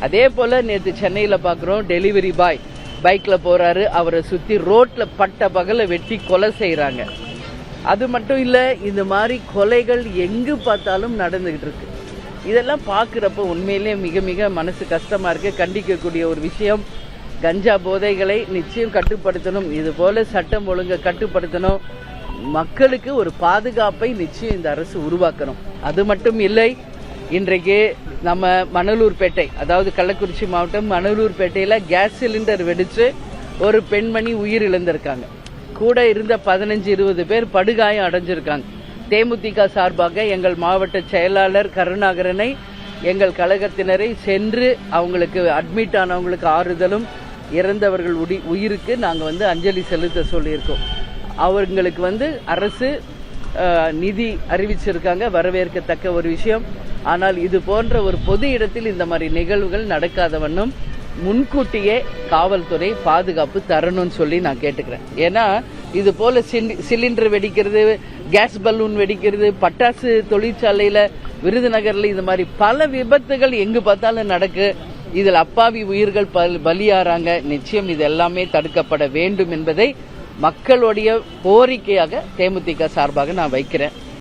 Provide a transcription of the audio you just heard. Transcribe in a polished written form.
அதே போல நேற்று சென்னையில பாக்குறோம், டெலிவரி பாய் பைக்ல போறாரு, அவரை சுத்தி ரோட்ல பட்ட பகல வெட்டி கொலை செய்யறாங்க. அது மட்டும் இல்ல, இந்த மாதிரி கொலைகள் எங்கு பார்த்தாலும் நடந்துகிட்டு இருக்கு. இதெல்லாம் பாக்குறப்ப உண்மையிலே மிக மிக மனசு கஷ்டமா இருக்கு. கண்டிக்கக்கூடிய ஒரு விஷயம், கஞ்சா போதைகளை நிச்சயம் கட்டுப்படுத்தணும். இது போல சட்டம் ஒழுங்கை கட்டுப்படுத்தணும். மக்களுக்கு ஒரு பாதுகாப்பை நிச்சயம் இந்த அரசு உருவாக்கணும். அது மட்டும் இல்லை, இன்றைக்கு நம்ம மணலூர்பேட்டை, அதாவது கள்ளக்குறிச்சி மாவட்டம் மணலூர்பேட்டையில கேஸ் சிலிண்டர் வெடிச்சு ஒரு பெண்மணி உயிர் இழந்திருக்காங்க. கூட இருந்த 15-20 பேர் படுகாயம் அடைஞ்சிருக்காங்க. தேமுதிக சார்பாக எங்கள் மாவட்ட செயலாளர் கருணாகரனை, எங்கள் கழகத்தினரை சென்று அவங்களுக்கு அட்மிட் ஆனவங்களுக்கு ஆறுதலும், இறந்தவர்கள் உயிருக்கு நாங்கள் அஞ்சலி செலுத்த சொல்லியிருக்கோம். அவங்களுக்கு அரசு நிதி அறிவிச்சிருக்காங்க, வரவேற்கத்தக்க ஒரு விஷயம். ஆனால் இது போன்ற ஒரு பொது இடத்தில் இந்த மாதிரி நிகழ்வுகள் நடக்காத வண்ணம் முன்கூட்டியே காவல்துறை பாதுகாப்பு தரணும்னு சொல்லி நான் கேட்டுக்கிறேன். ஏன்னா இது போல சிலிண்டர் வெடிக்கிறது, கேஸ் பலூன் வெடிக்கிறது, பட்டாசு தொழிற்சாலையில விருதுநகர்ல இந்த மாதிரி பல விபத்துகள் எங்கு பார்த்தாலும் நடக்கு. இதில் அப்பாவி உயிர்கள் பலியாறாங்க. நிச்சயம் இது எல்லாமே தடுக்கப்பட வேண்டும் என்பதை மக்களுடைய கோரிக்கையாக தேமுதிக சார்பாக நான் வைக்கிறேன்.